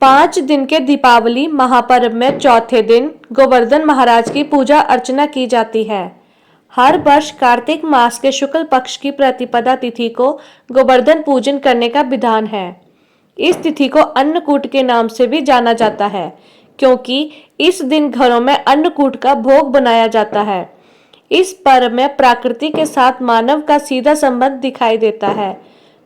5 दिन के दीपावली महापर्व में चौथे दिन गोवर्धन महाराज की पूजा अर्चना की जाती है। हर वर्ष कार्तिक मास के शुक्ल पक्ष की प्रतिपदा तिथि को गोवर्धन पूजन करने का विधान है। इस तिथि को अन्नकूट के नाम से भी जाना जाता है, क्योंकि इस दिन घरों में अन्नकूट का भोग बनाया जाता है। इस पर्व में प्रकृति के साथ मानव का सीधा संबंध दिखाई देता है।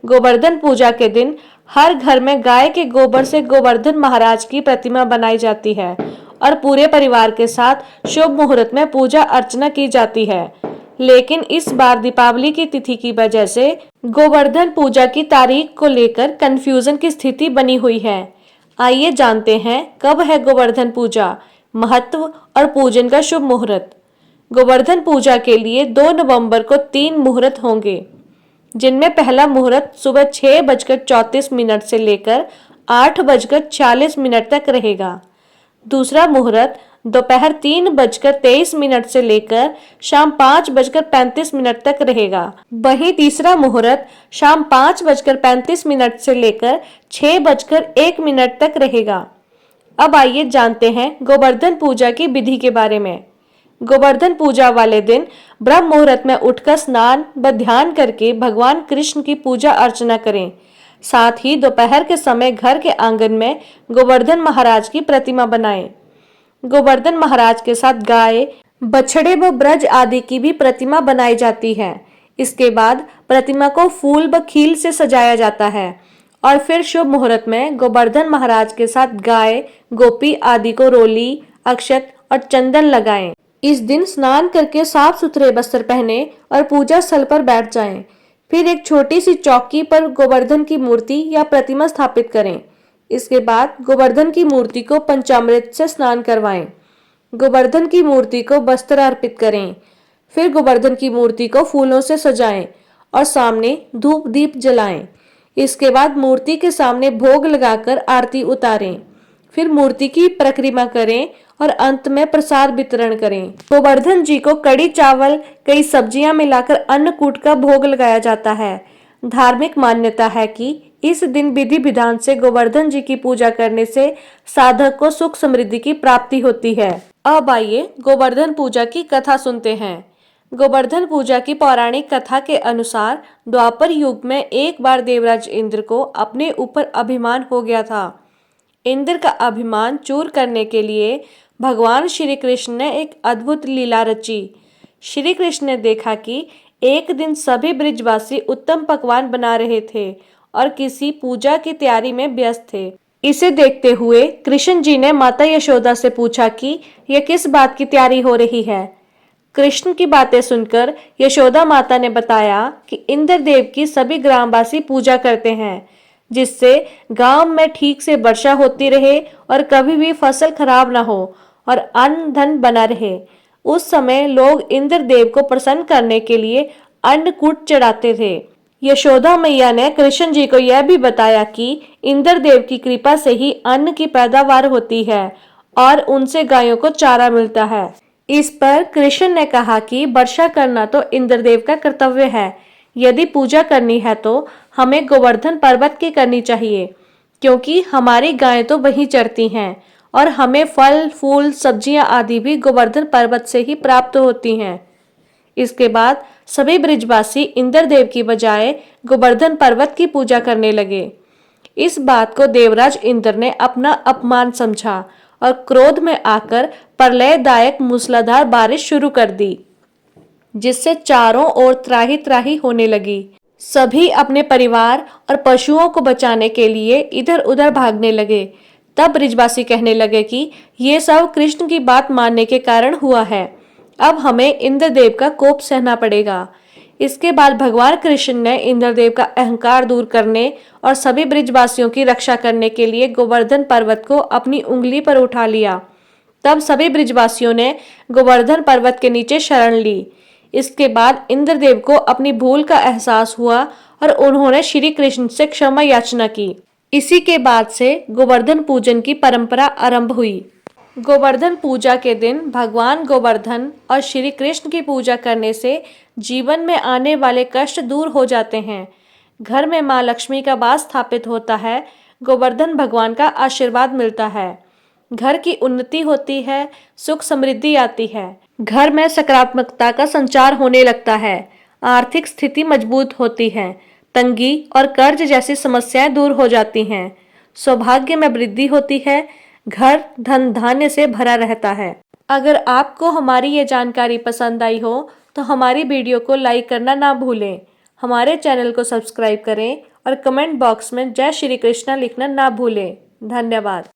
गोवर्धन पूजा के दिन हर घर में गाय के गोबर से गोवर्धन महाराज की प्रतिमा बनाई जाती है और पूरे परिवार के साथ शुभ मुहूर्त में पूजा अर्चना की जाती है। लेकिन इस बार दीपावली की तिथि की वजह से गोवर्धन पूजा की तारीख को लेकर कंफ्यूजन की स्थिति बनी हुई है। आइए जानते हैं कब है गोवर्धन पूजा, महत्व और पूजन का शुभ मुहूर्त। गोवर्धन पूजा के लिए 2 नवंबर को 3 मुहूर्त होंगे, जिनमें पहला मुहूर्त सुबह 6:34 से लेकर 8:40 तक रहेगा। दूसरा मुहूर्त दोपहर 3:23 से लेकर शाम 5:35 तक रहेगा। वहीं तीसरा मुहूर्त शाम 5:35 से लेकर 6:01 तक रहेगा। अब आइए जानते हैं गोवर्धन पूजा की विधि के बारे में। गोवर्धन पूजा वाले दिन ब्रह्म मुहूर्त में उठकर स्नान व ध्यान करके भगवान कृष्ण की पूजा अर्चना करें। साथ ही दोपहर के समय घर के आंगन में गोवर्धन महाराज की प्रतिमा बनाएं। गोवर्धन महाराज के साथ गाय, बछड़े व ब्रज आदि की भी प्रतिमा बनाई जाती है। इसके बाद प्रतिमा को फूल व खील से सजाया जाता है और फिर शुभ मुहूर्त में गोवर्धन महाराज के साथ गाय, गोपी आदि को रोली, अक्षत और चंदन लगाएं। इस दिन स्नान करके साफ सुथरे वस्त्र पहने और पूजा स्थल पर बैठ जाएं। फिर एक छोटी सी चौकी पर गोवर्धन की मूर्ति या प्रतिमा स्थापित करें। इसके बाद गोवर्धन की मूर्ति को पंचामृत से स्नान करवाएं। गोवर्धन की मूर्ति को वस्त्र अर्पित करें। फिर गोवर्धन की मूर्ति को फूलों से सजाएं और सामने धूप दीप जलाएं। इसके बाद मूर्ति के सामने भोग लगाकर आरती उतारें। फिर मूर्ति की परिक्रमा करें और अंत में प्रसाद वितरण करें। गोवर्धन जी को कड़ी चावल, कई सब्जियां मिलाकर अन्नकूट का भोग लगाया जाता है। धार्मिक मान्यता है कि इस दिन विधि विधान से गोवर्धन जी की पूजा करने से साधक को सुख समृद्धि की प्राप्ति होती है। अब आइए गोवर्धन पूजा की कथा सुनते हैं। गोवर्धन पूजा की पौराणिक कथा के अनुसार द्वापर युग में एक बार देवराज इंद्र को अपने ऊपर अभिमान हो गया था। इंद्र का अभिमान चूर करने के लिए भगवान श्री कृष्ण ने एक अद्भुत लीला रची। श्री कृष्ण ने देखा कि एक दिन सभी ब्रिजवासी उत्तम पकवान बना रहे थे और किसी पूजा की तैयारी में व्यस्त थे। इसे देखते हुए कृष्ण जी ने माता यशोदा से पूछा कि यह किस बात की तैयारी हो रही है। कृष्ण की बातें सुनकर यशोदा माता ने बताया कि इंद्र देव की सभी ग्रामवासी पूजा करते हैं, जिससे गांव में ठीक से वर्षा होती रहे और कभी भी फसल खराब ना हो और अन्न धन बना रहे। उस समय लोग इंद्र देव को प्रसन्न करने के लिए अन्नकूट चढ़ाते थे। यशोदा मैया ने कृष्ण जी को यह भी बताया कि इंद्र देव की कृपा से ही अन्न की पैदावार होती है और उनसे गायों को चारा मिलता है। इस पर कृष्ण ने कहा कि वर्षा करना तो इंद्र देव का कर्तव्य है। यदि पूजा करनी है तो हमें गोवर्धन पर्वत की करनी चाहिए, क्योंकि हमारी गायें तो वहीं चरती हैं और हमें फल फूल सब्जियां आदि भी गोवर्धन पर्वत से ही प्राप्त होती हैं। इसके बाद सभी ब्रिजवासी इंद्र देव की बजाय गोवर्धन पर्वत की पूजा करने लगे। इस बात को देवराज इंद्र ने अपना अपमान समझा और क्रोध में आकर प्रलयदायक मूसलाधार बारिश शुरू कर दी, जिससे चारों ओर त्राही त्राही होने लगी। सभी अपने परिवार और पशुओं को बचाने के लिए इधर उधर भागने लगे। तब ब्रिजवासी कहने लगे कि ये सब कृष्ण की बात मानने के कारण हुआ है। अब हमें इंद्रदेव का कोप सहना पड़ेगा। इसके बाद भगवान कृष्ण ने इंद्रदेव का अहंकार दूर करने और सभी ब्रिजवासियों की रक्षा करने के लिए गोवर्धन पर्वत को अपनी उंगली पर उठा लिया। तब सभी ब्रिजवासियों ने गोवर्धन पर्वत के नीचे शरण ली। इसके बाद इंद्रदेव को अपनी भूल का एहसास हुआ और उन्होंने श्री कृष्ण से क्षमा याचना की। इसी के बाद से गोवर्धन पूजन की परंपरा आरंभ हुई। गोवर्धन पूजा के दिन भगवान गोवर्धन और श्री कृष्ण की पूजा करने से जीवन में आने वाले कष्ट दूर हो जाते हैं। घर में माँ लक्ष्मी का वास स्थापित होता है। गोवर्धन भगवान का आशीर्वाद मिलता है। घर की उन्नति होती है, सुख समृद्धि आती है। घर में सकारात्मकता का संचार होने लगता है। आर्थिक स्थिति मजबूत होती है। तंगी और कर्ज जैसी समस्याएं दूर हो जाती हैं। सौभाग्य में वृद्धि होती है। घर धन धान्य से भरा रहता है। अगर आपको हमारी ये जानकारी पसंद आई हो तो हमारी वीडियो को लाइक करना ना भूलें। हमारे चैनल को सब्सक्राइब करें और कमेंट बॉक्स में जय श्री कृष्णा लिखना ना भूलें। धन्यवाद।